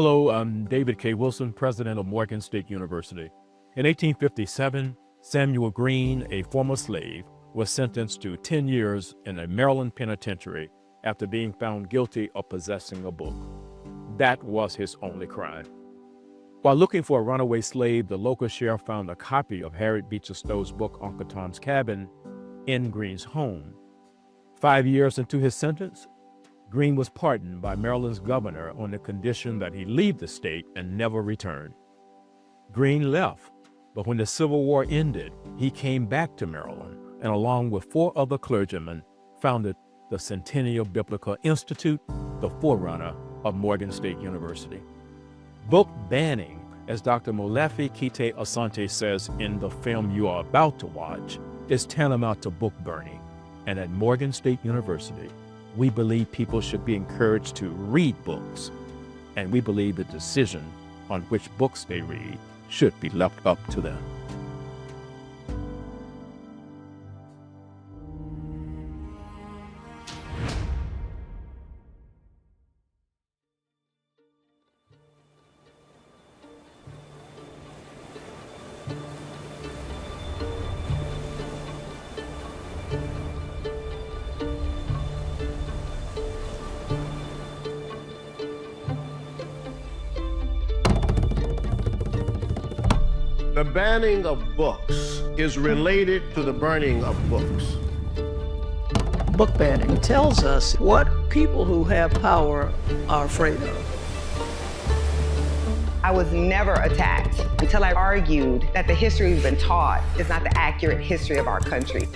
Hello, I'm David K. Wilson, president of Morgan State University. In 1857, Samuel Green, a former slave, was sentenced to 10 years in a Maryland penitentiary after being found guilty of possessing a book. That was his only crime. While looking for a runaway slave, the local sheriff found a copy of Harriet Beecher Stowe's book, Uncle Tom's Cabin, in Green's home. 5 years into his sentence, Green was pardoned by Maryland's governor on the condition that he leave the state and never return. Green left, but when the Civil War ended, he came back to Maryland and along with 4 other clergymen founded the Centennial Biblical Institute, the forerunner of Morgan State University. Book banning, as Dr. Molefi Kete Asante says in the film you are about to watch, is tantamount to book burning. And at Morgan State University, we believe people should be encouraged to read books, and we believe the decision on which books they read should be left up to them. The banning of books is related to the burning of books. Book banning tells us what people who have power are afraid of. I was never attacked until I argued that the history we've been taught is not the accurate history of our country.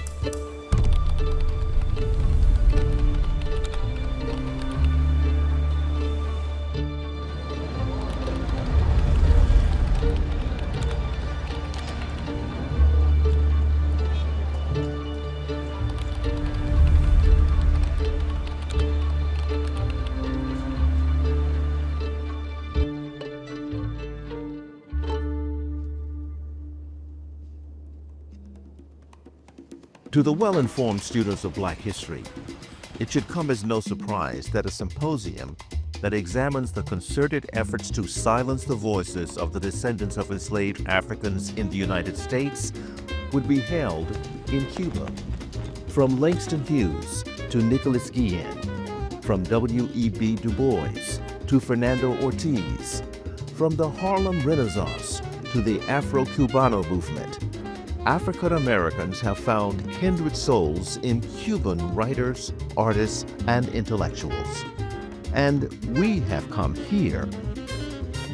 To the well-informed students of Black history, it should come as no surprise that a symposium that examines the concerted efforts to silence the voices of the descendants of enslaved Africans in the United States would be held in Cuba. From Langston Hughes to Nicholas Guillen, from W.E.B. Du Bois to Fernando Ortiz, from the Harlem Renaissance to the Afro-Cubano movement, African Americans have found kindred souls in Cuban writers, artists, and intellectuals. And we have come here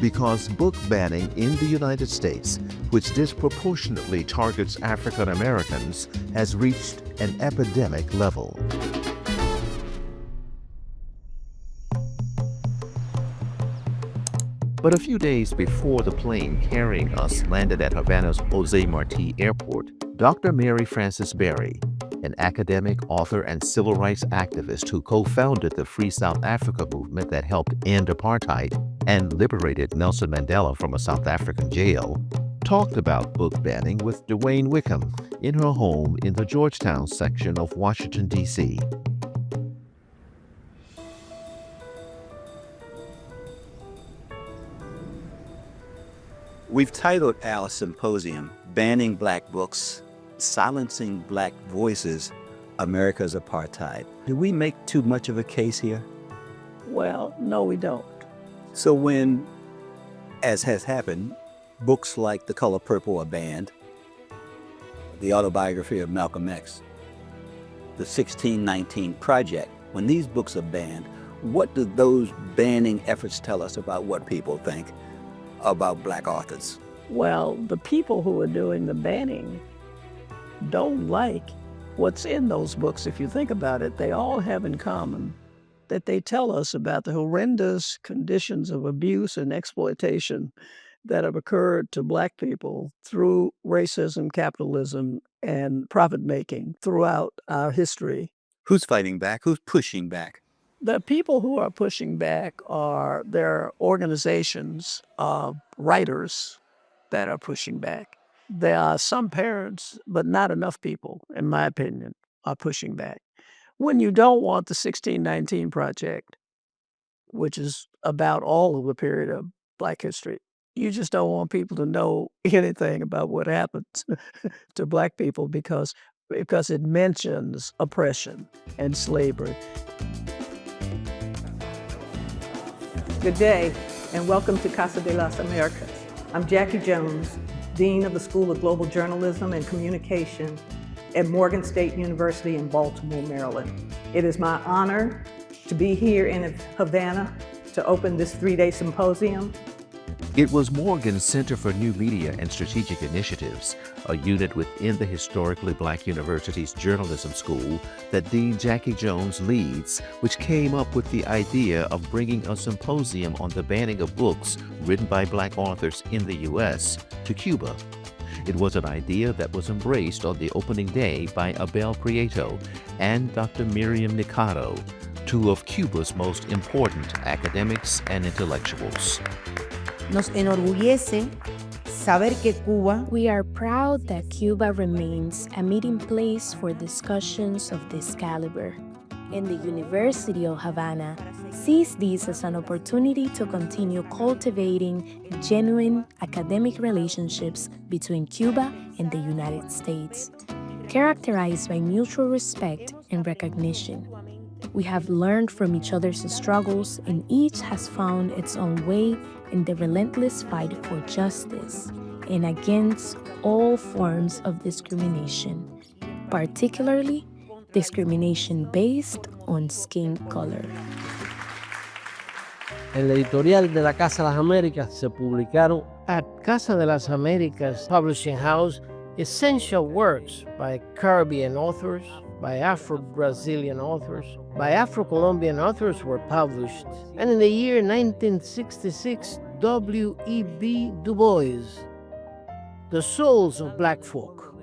because book banning in the United States, which disproportionately targets African Americans, has reached an epidemic level. But a few days before the plane carrying us landed at Havana's Jose Marti Airport, Dr. Mary Frances Berry, an academic, author, and civil rights activist who co-founded the Free South Africa movement that helped end apartheid and liberated Nelson Mandela from a South African jail, talked about book banning with DeWayne Wickham in her home in the Georgetown section of Washington, D.C. We've titled our symposium, Banning Black Books, Silencing Black Voices, America's Apartheid. Do we make too much of a case here? Well, no, we don't. So when, as has happened, books like The Color Purple are banned, the autobiography of Malcolm X, the 1619 Project, when these books are banned, what do those banning efforts tell us about what people think about Black authors? Well, the people who are doing the banning don't like what's in those books. If you think about it, they all have in common that they tell us about the horrendous conditions of abuse and exploitation that have occurred to Black people through racism, capitalism, and profit-making throughout our history. Who's fighting back? Who's pushing back? The people who are pushing back are their organizations of writers that are pushing back. There are some parents, but not enough people, in my opinion, are pushing back. When you don't want the 1619 Project which is about all of the period of Black history. You just don't want people to know anything about what happened to Black people because it mentions oppression and slavery. Good day, and welcome to Casa de las Americas. I'm Jackie Jones, Dean of the School of Global Journalism and Communication at Morgan State University in Baltimore, Maryland. It is my honor to be here in Havana to open this 3-day symposium. It was Morgan's Center for New Media and Strategic Initiatives, a unit within the historically Black university's journalism school that Dean Jackie Jones leads, which came up with the idea of bringing a symposium on the banning of books written by Black authors in the U.S. to Cuba. It was an idea that was embraced on the opening day by Abel Prieto and Dr. Miriam Nicado, two of Cuba's most important academics and intellectuals. Nos enorgullece saber que Cuba. We are proud that Cuba remains a meeting place for discussions of this caliber, and the University of Havana sees this as an opportunity to continue cultivating genuine academic relationships between Cuba and the United States, characterized by mutual respect and recognition. We have learned from each other's struggles, and each has found its own way in the relentless fight for justice and against all forms of discrimination, particularly discrimination based on skin color. En la editorial de la Casa de las Américas se publicaron at Casa de las Américas Publishing House essential works by Caribbean authors, by Afro-Brazilian authors, by Afro-Colombian authors were published. And in the year 1966, W.E.B. Du Bois, The Souls of Black Folk.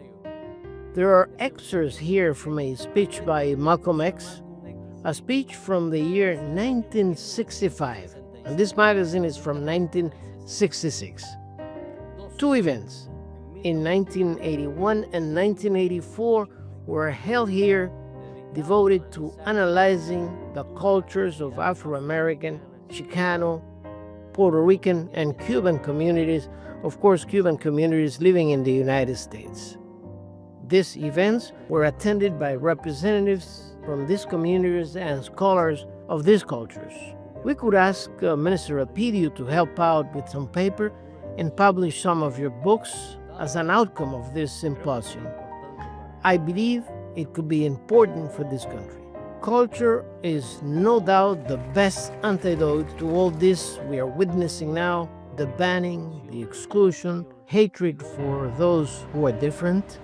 There are excerpts here from a speech by Malcolm X, a speech from the year 1965, and this magazine is from 1966. Two events, in 1981 and 1984, were held here, devoted to analyzing the cultures of Afro-American, Chicano, Puerto Rican, and Cuban communities, of course, Cuban communities living in the United States. These events were attended by representatives from these communities and scholars of these cultures. We could ask Minister Rapidio to help out with some paper and publish some of your books as an outcome of this symposium. I believe it could be important for this country. Culture is no doubt the best antidote to all this we are witnessing now, the banning, the exclusion, hatred for those who are different.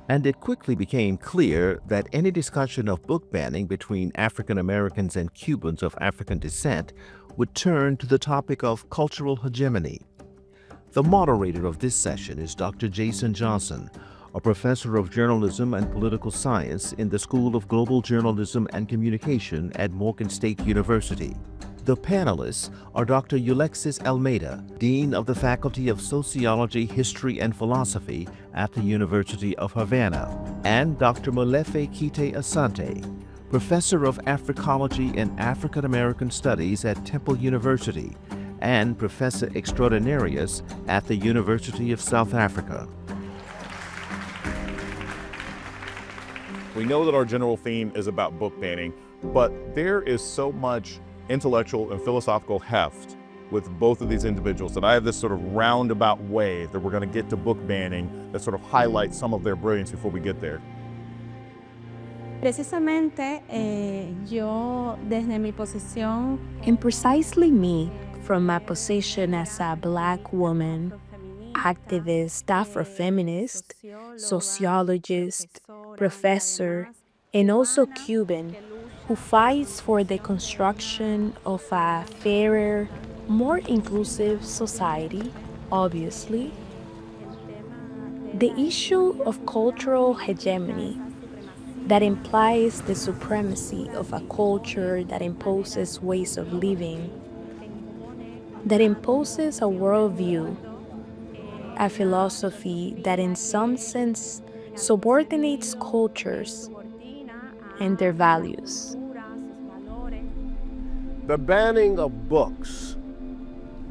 And it quickly became clear that any discussion of book banning between African Americans and Cubans of African descent would turn to the topic of cultural hegemony. The moderator of this session is Dr. Jason Johnson, a professor of journalism and political science in the School of Global Journalism and Communication at Morgan State University. The panelists are Dr. Ulexis Almeida, Dean of the Faculty of Sociology, History, and Philosophy at the University of Havana, and Dr. Molefi Kete Asante, Professor of Africology and African American Studies at Temple University, and Professor Extraordinarius at the University of South Africa. We know that our general theme is about book banning, but there is so much intellectual and philosophical heft with both of these individuals that I have this sort of roundabout way that we're going to get to book banning that sort of highlights some of their brilliance before we get there. Precisamente, yo desde mi posición. And precisely me, from my position as a Black woman, activist, Afrofeminist, sociologist, professor, and also Cuban, who fights for the construction of a fairer, more inclusive society, obviously. The issue of cultural hegemony that implies the supremacy of a culture that imposes ways of living, that imposes a worldview, a philosophy that in some sense subordinates cultures and their values. The banning of books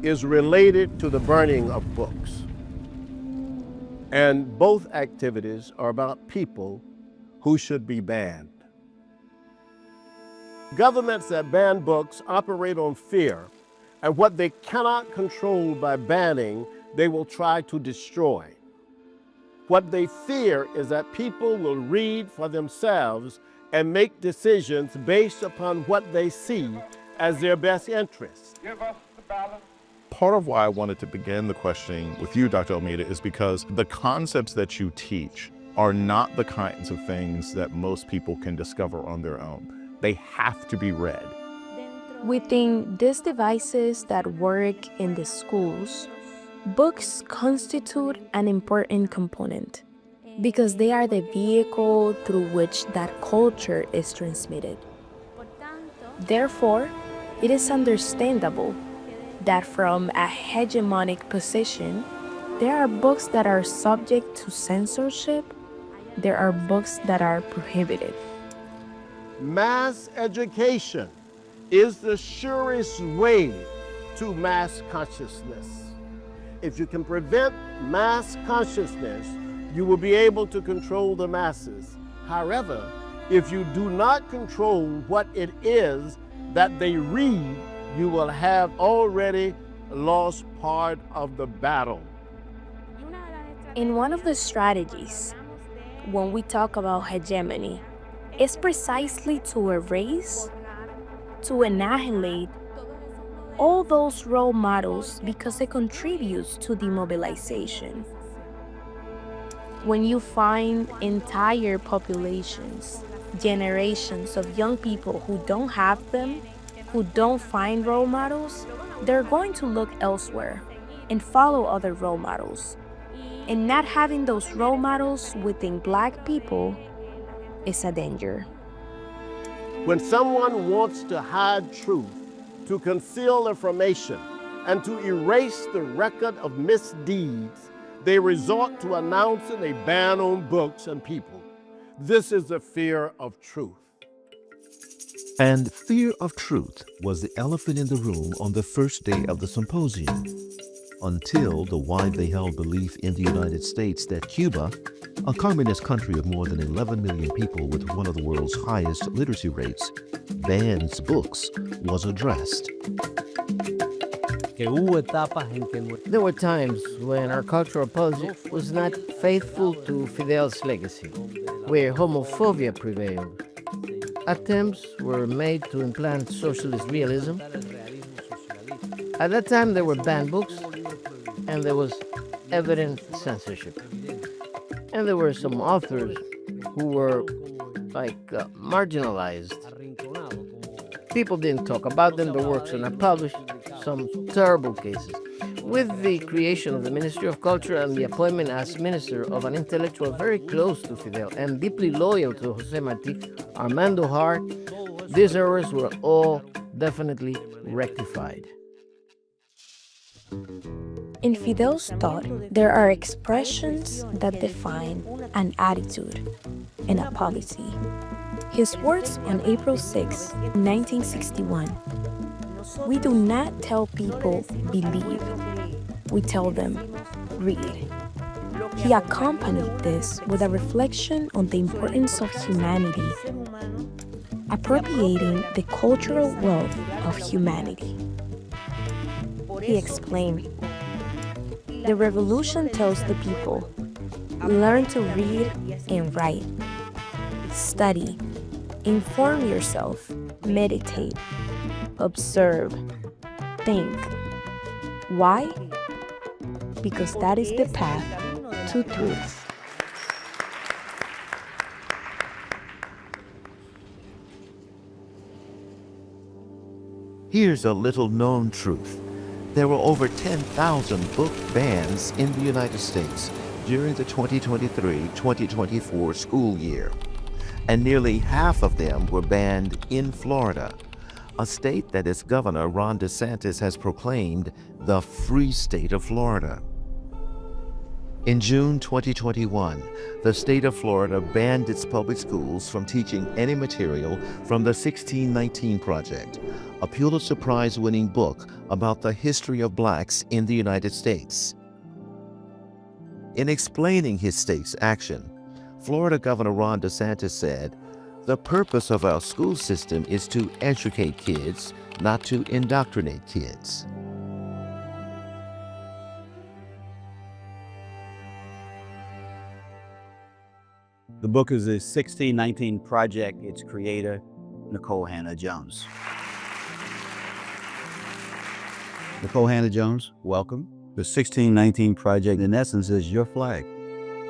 is related to the burning of books. And both activities are about people who should be banned. Governments that ban books operate on fear, and what they cannot control by banning, they will try to destroy. What they fear is that people will read for themselves and make decisions based upon what they see as their best interest. Give us the balance. Part of why I wanted to begin the questioning with you, Dr. Almeida, is because the concepts that you teach are not the kinds of things that most people can discover on their own. They have to be read. Within these devices that work in the schools, books constitute an important component because they are the vehicle through which that culture is transmitted. Therefore, it is understandable that from a hegemonic position, there are books that are subject to censorship, there are books that are prohibited. Mass education is the surest way to mass consciousness. If you can prevent mass consciousness, you will be able to control the masses. However, if you do not control what it is that they read, you will have already lost part of the battle. In one of the strategies, when we talk about hegemony, is precisely to erase, to annihilate all those role models because it contributes to demobilization. When you find entire populations, generations of young people who don't have them, who don't find role models, they're going to look elsewhere and follow other role models. And not having those role models within Black people is a danger. When someone wants to hide truth, to conceal information, and to erase the record of misdeeds, they resort to announcing a ban on books and people. This is the fear of truth. And fear of truth was the elephant in the room on the first day of the symposium, until the widely held belief in the United States that Cuba, a communist country of more than 11 million people with one of the world's highest literacy rates, bans books, was addressed. There were times when our cultural policy was not faithful to Fidel's legacy, where homophobia prevailed. Attempts were made to implant socialist realism. At that time, there were banned books, and there was evident censorship. And there were some authors who were marginalized. People didn't talk about them, their works are not published, some terrible cases. With the creation of the Ministry of Culture and the appointment as minister of an intellectual very close to Fidel and deeply loyal to Jose Marti, Armando Hart, these errors were all definitely rectified. In Fidel's thought, there are expressions that define an attitude and a policy. His words on April 6, 1961, "We do not tell people believe, we tell them read." He accompanied this with a reflection on the importance of humanity, appropriating the cultural wealth of humanity. He explained, "The revolution tells the people, learn to read and write, study, inform yourself, meditate, observe, think. Why? Because that is the path to truth." Here's a little known truth. There were over 10,000 book bans in the United States during the 2023-2024 school year, and nearly half of them were banned in Florida, a state that its governor, Ron DeSantis, has proclaimed the free state of Florida. In June 2021, the state of Florida banned its public schools from teaching any material from the 1619 Project, a Pulitzer Prize-winning book about the history of blacks in the United States. In explaining his state's action, Florida Governor Ron DeSantis said, "The purpose of our school system is to educate kids, not to indoctrinate kids." The book is the 1619 Project. Its creator, Nikole Hannah-Jones. Nikole Hannah-Jones, welcome. The 1619 Project, in essence, is your flag.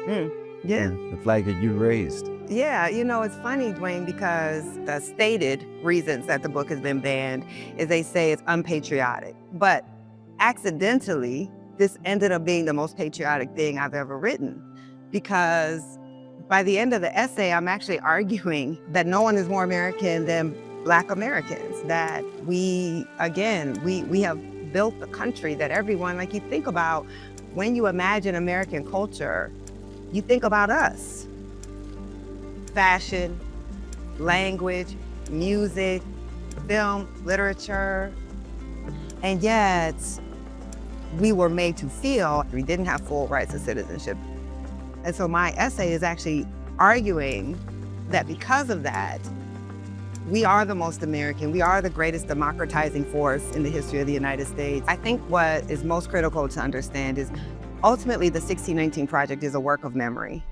Yeah. The flag that you raised. Yeah, you know, it's funny, DeWayne, because the stated reasons that the book has been banned is they say it's unpatriotic. But accidentally, this ended up being the most patriotic thing I've ever written, because by the end of the essay, I'm actually arguing that no one is more American than Black Americans, that we have built the country that everyone, like you think about, when you imagine American culture, you think about us. Fashion, language, music, film, literature, and yet we were made to feel we didn't have full rights of citizenship. And so my essay is actually arguing that because of that, we are the most American, we are the greatest democratizing force in the history of the United States. I think what is most critical to understand is ultimately the 1619 Project is a work of memory.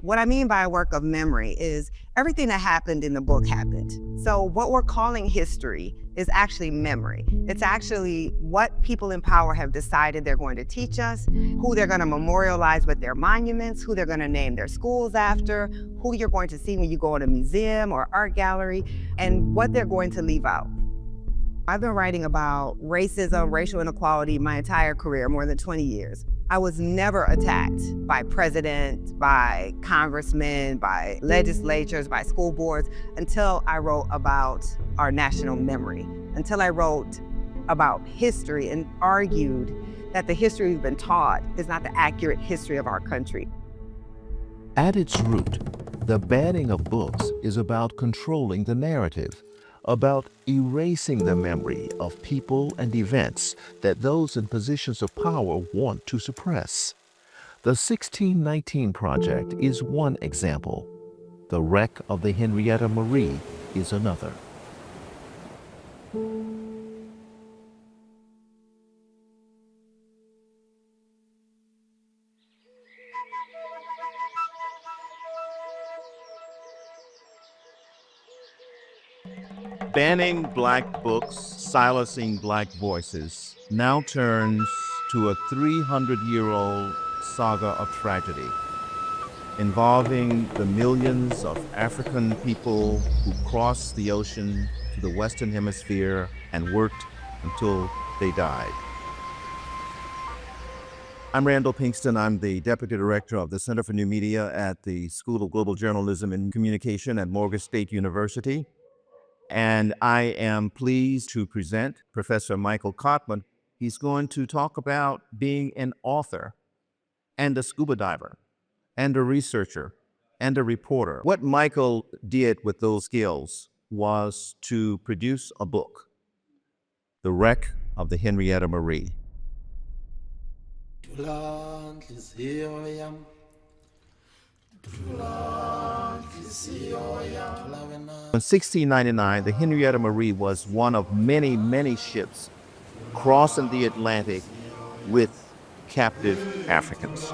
What I mean by a work of memory is everything that happened in the book happened. So what we're calling history is actually memory. It's actually what people in power have decided they're going to teach us, who they're going to memorialize with their monuments, who they're going to name their schools after, who you're going to see when you go in a museum or art gallery, and what they're going to leave out. I've been writing about racism, racial inequality my entire career, more than 20 years. I was never attacked by presidents, by congressmen, by legislatures, by school boards, until I wrote about our national memory, until I wrote about history and argued that the history we've been taught is not the accurate history of our country. At its root, the banning of books is about controlling the narrative, about erasing the memory of people and events that those in positions of power want to suppress. The 1619 Project is one example. The wreck of the Henrietta Marie is another. Banning black books, silencing black voices, now turns to a 300-year-old saga of tragedy, involving the millions of African people who crossed the ocean to the Western Hemisphere and worked until they died. I'm Randall Pinkston. I'm the Deputy Director of the Center for New Media at the School of Global Journalism and Communication at Morgan State University. And I am pleased to present Professor Michael Kottman. He's going to talk about being an author and a scuba diver and a researcher and a reporter. What Michael did with those skills was to produce a book, The Wreck of the Henrietta Marie. In 1699, the Henrietta Marie was one of many, many ships crossing the Atlantic with captive Africans.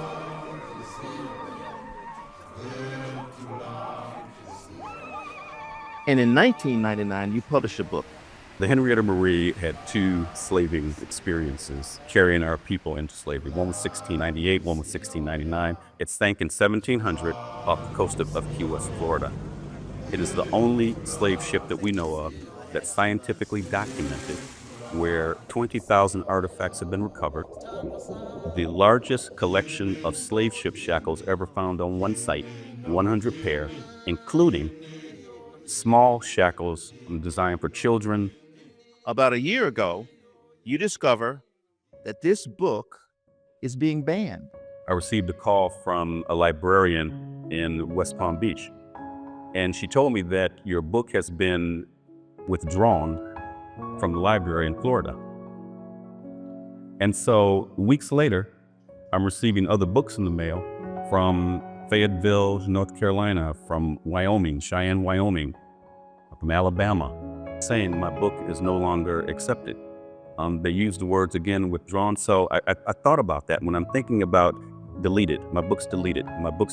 And in 1999, you published a book. The Henrietta Marie had two slaving experiences, carrying our people into slavery. One was 1698, one was 1699. It sank in 1700 off the coast of Key West, Florida. It is the only slave ship that we know of that's scientifically documented, where 20,000 artifacts have been recovered. The largest collection of slave ship shackles ever found on one site, 100 pair, including small shackles designed for children. About a year ago, you discover that this book is being banned. I received a call from a librarian in West Palm Beach, and she told me that your book has been withdrawn from the library in Florida. And so weeks later, I'm receiving other books in the mail from Fayetteville, North Carolina, from Wyoming, Cheyenne, Wyoming, from Alabama, saying my book is no longer accepted. They used the words again, withdrawn. So I thought about that when I'm thinking about deleted, my book's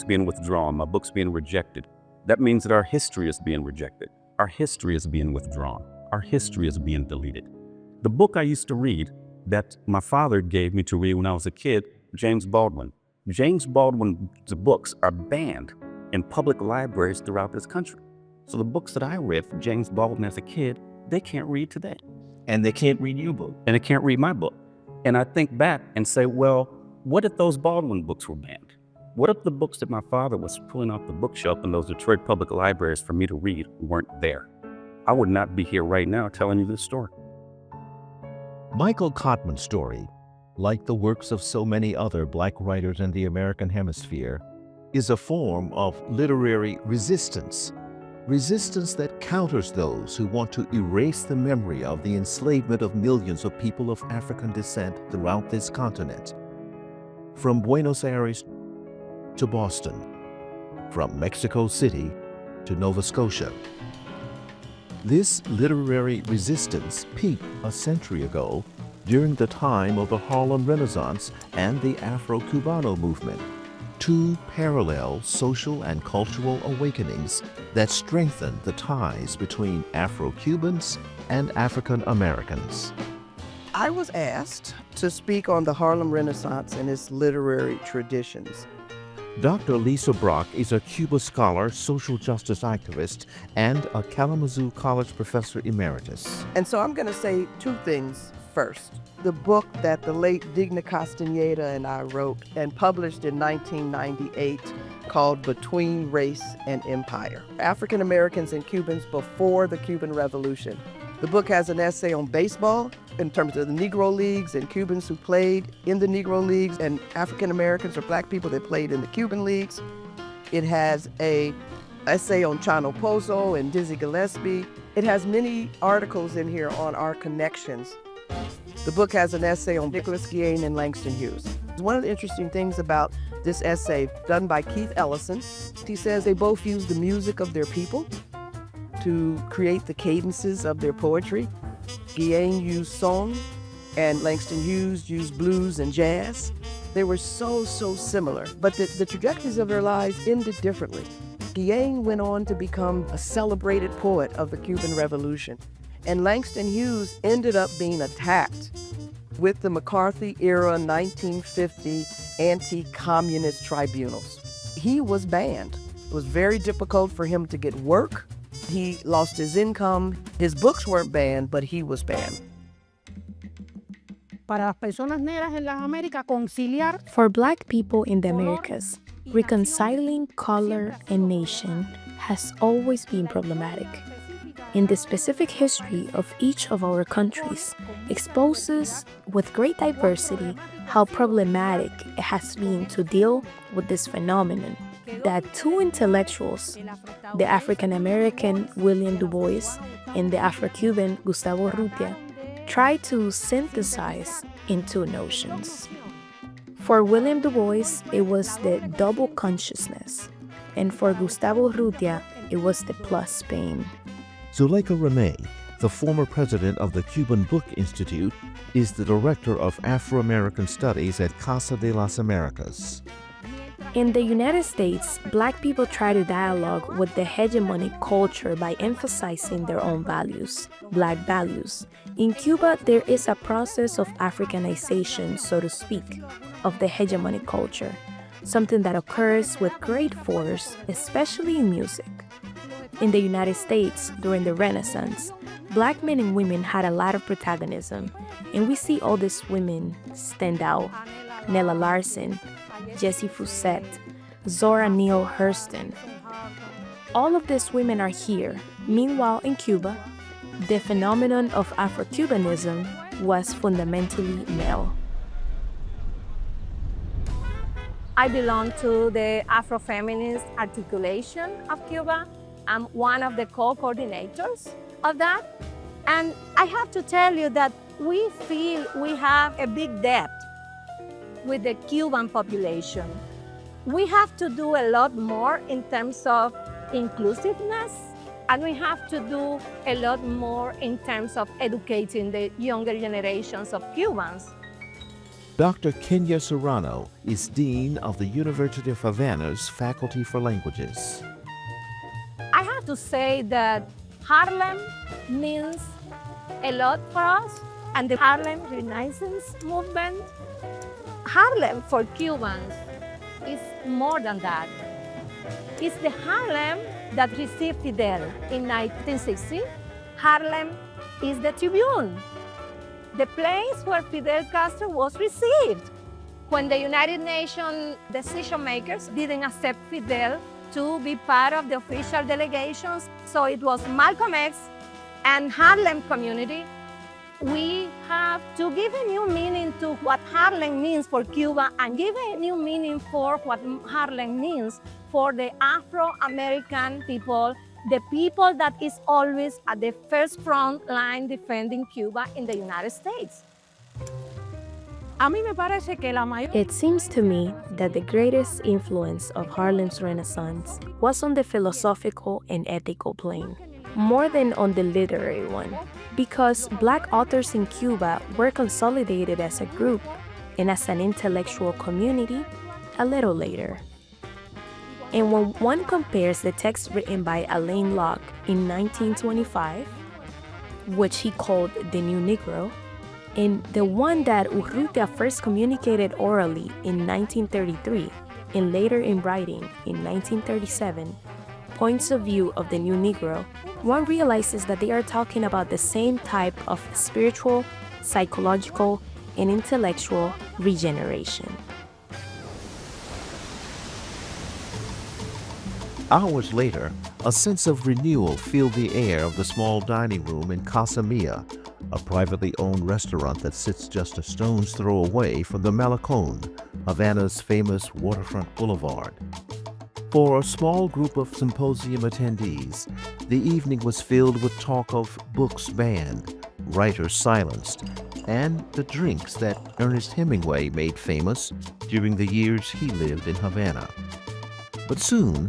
being withdrawn, my book's being rejected. That means that our history is being rejected. Our history is being withdrawn. Our history is being deleted. The book I used to read that my father gave me to read when I was a kid, James Baldwin. James Baldwin's books are banned in public libraries throughout this country. So the books that I read from James Baldwin as a kid, they can't read today. And they can't read your book. And they can't read my book. And I think back and say, well, what if those Baldwin books were banned? What if the books that my father was pulling off the bookshelf in those Detroit public libraries for me to read weren't there? I would not be here right now telling you this story. Michael Cottman's story, like the works of so many other Black writers in the American hemisphere, is a form of literary resistance. Resistance that counters those who want to erase the memory of the enslavement of millions of people of African descent throughout this continent. From Buenos Aires to Boston, from Mexico City to Nova Scotia. This literary resistance peaked a century ago during the time of the Harlem Renaissance and the Afro-Cubano movement, two parallel social and cultural awakenings that strengthened the ties between Afro-Cubans and African Americans. I was asked to speak on the Harlem Renaissance and its literary traditions. Dr. Lisa Brock is a Cuba scholar, social justice activist, and a Kalamazoo College professor emeritus. And so I'm going to say two things first. The book that the late Digna Castaneda and I wrote and published in 1998 called Between Race and Empire, African Americans and Cubans Before the Cuban Revolution. The book has an essay on baseball in terms of the Negro Leagues and Cubans who played in the Negro Leagues and African Americans or Black people that played in the Cuban Leagues. It has an essay on Chano Pozo and Dizzy Gillespie. It has many articles in here on our connections. The book has an essay on Nicholas Guillen and Langston Hughes. One of the interesting things about this essay, done by Keith Ellison, he says they both use the music of their people to create the cadences of their poetry. Guillen used song, and Langston Hughes used blues and jazz. They were so similar, but the trajectories of their lives ended differently. Guillen went on to become a celebrated poet of the Cuban Revolution, and Langston Hughes ended up being attacked with the McCarthy-era 1950 anti-communist tribunals. He was banned. It was very difficult for him to get work. He lost his income. His books weren't banned, but he was banned. For Black people in the Americas, reconciling color and nation has always been problematic. In the specific history of each of our countries exposes with great diversity how problematic it has been to deal with this phenomenon that two intellectuals, the African-American William Du Bois and the Afro-Cuban Gustavo Urrutia, tried to synthesize into notions. For William Du Bois, it was the double consciousness, and for Gustavo Urrutia, it was the plus pain. Zuleika Ramey, the former president of the Cuban Book Institute, is the director of Afro-American Studies at Casa de las Americas. In the United States, Black people try to dialogue with the hegemonic culture by emphasizing their own values, Black values. In Cuba, there is a process of Africanization, so to speak, of the hegemonic culture, something that occurs with great force, especially in music. In the United States, during the Renaissance, Black men and women had a lot of protagonism, and we see all these women stand out. Nella Larsen, Jessie Fusette, Zora Neale Hurston. All of these women are here. Meanwhile, in Cuba, the phenomenon of Afro-Cubanism was fundamentally male. I belong to the Afrofeminist Articulation of Cuba. I'm one of the co-coordinators of that. And I have to tell you that we feel we have a big debt with the Cuban population. We have to do a lot more in terms of inclusiveness, and we have to do a lot more in terms of educating the younger generations of Cubans. Dr. Kenya Serrano is Dean of the University of Havana's Faculty for Languages. I have to say that Harlem means a lot for us, and the Harlem Renaissance movement. Harlem for Cubans is more than that. It's the Harlem that received Fidel in 1960. Harlem is the Tribune, the place where Fidel Castro was received when the United Nations decision makers didn't accept Fidel to be part of the official delegations. So it was Malcolm X and Harlem community. We have to give a new meaning to what Harlem means for Cuba and give a new meaning for what Harlem means for the Afro-American people, the people that is always at the first front line defending Cuba in the United States. It seems to me that the greatest influence of Harlem's Renaissance was on the philosophical and ethical plane, more than on the literary one, because Black authors in Cuba were consolidated as a group and as an intellectual community a little later. And when one compares the text written by Alain Locke in 1925, which he called the New Negro, and the one that Urrutia first communicated orally in 1933 and later in writing in 1937, points of view of the New Negro, one realizes that they are talking about the same type of spiritual, psychological, and intellectual regeneration. Hours later, a sense of renewal filled the air of the small dining room in Casa Mia, a privately owned restaurant that sits just a stone's throw away from the Malecón, Havana's famous waterfront boulevard. For a small group of symposium attendees, the evening was filled with talk of books banned, writers silenced, and the drinks that Ernest Hemingway made famous during the years he lived in Havana. But soon,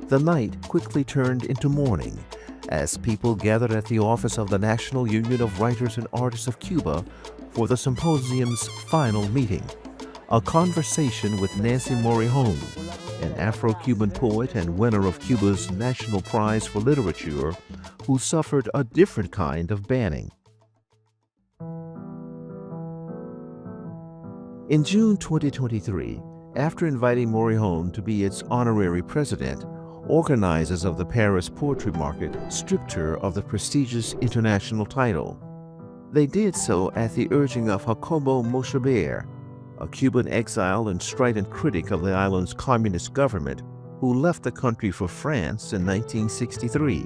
the night quickly turned into morning as people gathered at the office of the National Union of Writers and Artists of Cuba for the symposium's final meeting, a conversation with Nancy Morejon, an Afro-Cuban poet and winner of Cuba's National Prize for Literature, who suffered a different kind of banning. In June 2023, after inviting Morejon to be its honorary president, organizers of the Paris Poetry Market stripped her of the prestigious international title. They did so at the urging of Jacobo Mochaber, a Cuban exile and strident critic of the island's communist government who left the country for France in 1963.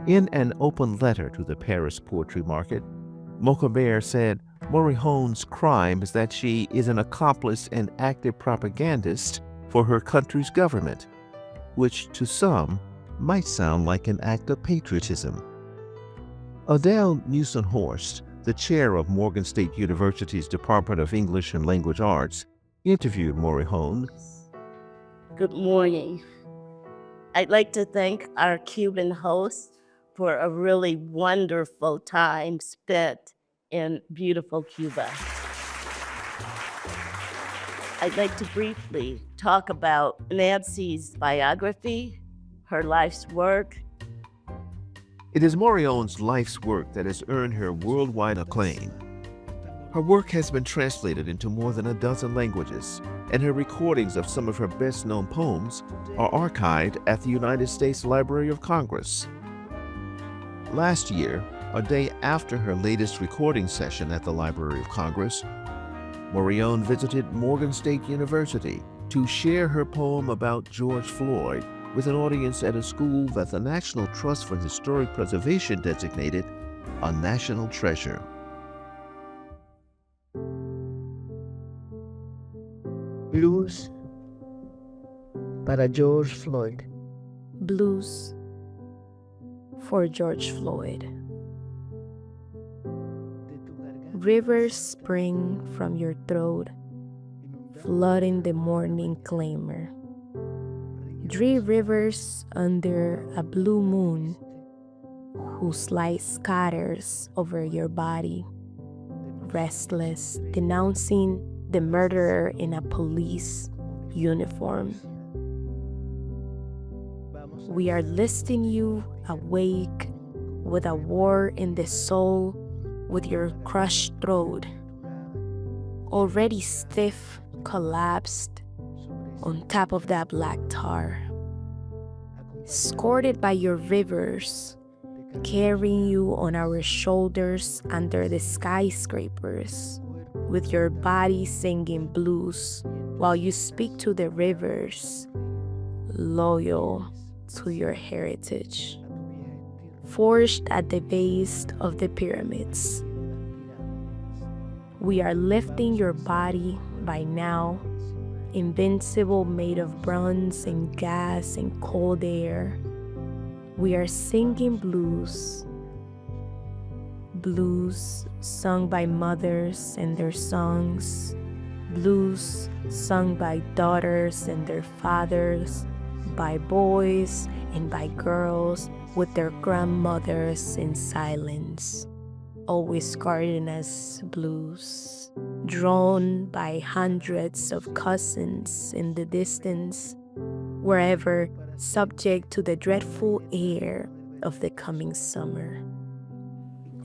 In an open letter to the Paris Poetry Market, Mochaber said Morejon's crime is that she is an accomplice and active propagandist for her country's government, which to some might sound like an act of patriotism. Adele Newson-Horst, the chair of Morgan State University's Department of English and Language Arts, interviewed Morejon. Good morning. I'd like to thank our Cuban hosts for a really wonderful time spent in beautiful Cuba. I'd like to briefly talk about Nancy's biography, her life's work. It is Morejon's life's work that has earned her worldwide acclaim. Her work has been translated into more than a dozen languages, and her recordings of some of her best-known poems are archived at the United States Library of Congress. Last year, a day after her latest recording session at the Library of Congress, Morejon visited Morgan State University to share her poem about George Floyd with an audience at a school that the National Trust for Historic Preservation designated a national treasure. Blues para George Floyd. Blues for George Floyd. Rivers spring from your throat, flooding the morning clamor. 3 rivers under a blue moon, whose light scatters over your body, restless, denouncing the murderer in a police uniform. We are listing you awake with a war in the soul, with your crushed throat, already stiff, collapsed on top of that black tar. Escorted by your rivers, carrying you on our shoulders under the skyscrapers, with your body singing blues while you speak to the rivers, loyal to your heritage, forged at the base of the pyramids. We are lifting your body by now, invincible, made of bronze and gas and cold air. We are singing blues, blues sung by mothers and their songs, blues sung by daughters and their fathers, by boys and by girls with their grandmothers in silence, always guarding us blues, drawn by hundreds of cousins in the distance, wherever, subject to the dreadful air of the coming summer.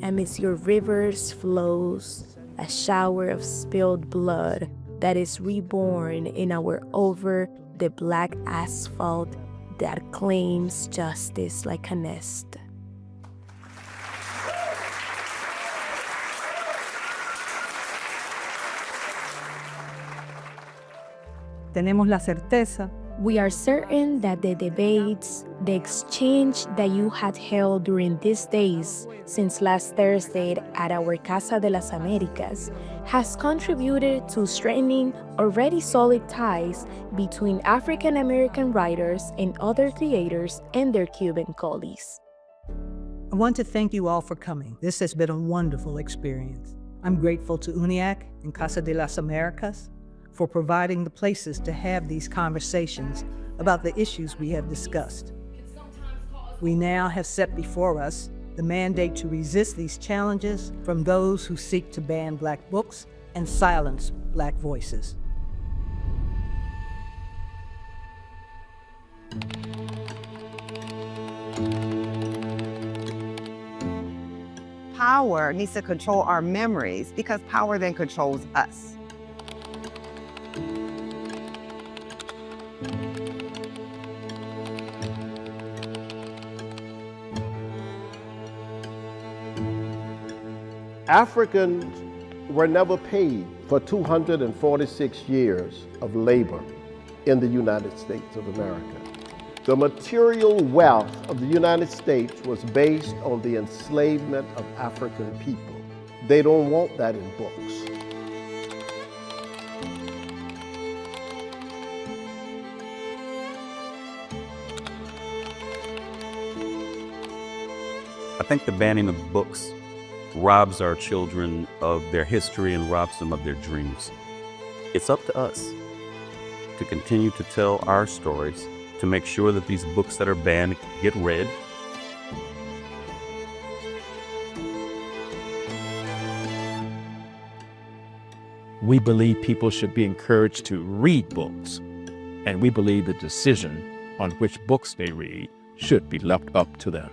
Amidst your rivers flows a shower of spilled blood that is reborn in our over the black asphalt that claims justice like a nest. Tenemos la certeza. We are certain that the debates, the exchange that you had held during these days since last Thursday at our Casa de las Americas has contributed to strengthening already solid ties between African American writers and other creators and their Cuban colleagues. I want to thank you all for coming. This has been a wonderful experience. I'm grateful to UNIAC and Casa de las Americas for providing the places to have these conversations about the issues we have discussed. We now have set before us the mandate to resist these challenges from those who seek to ban Black books and silence Black voices. Power needs to control our memories because power then controls us. Africans were never paid for 246 years of labor in the United States of America. The material wealth of the United States was based on the enslavement of African people. They don't want that in books. I think the banning of books robs our children of their history and robs them of their dreams. It's up to us to continue to tell our stories, to make sure that these books that are banned get read. We believe people should be encouraged to read books, and we believe the decision on which books they read should be left up to them.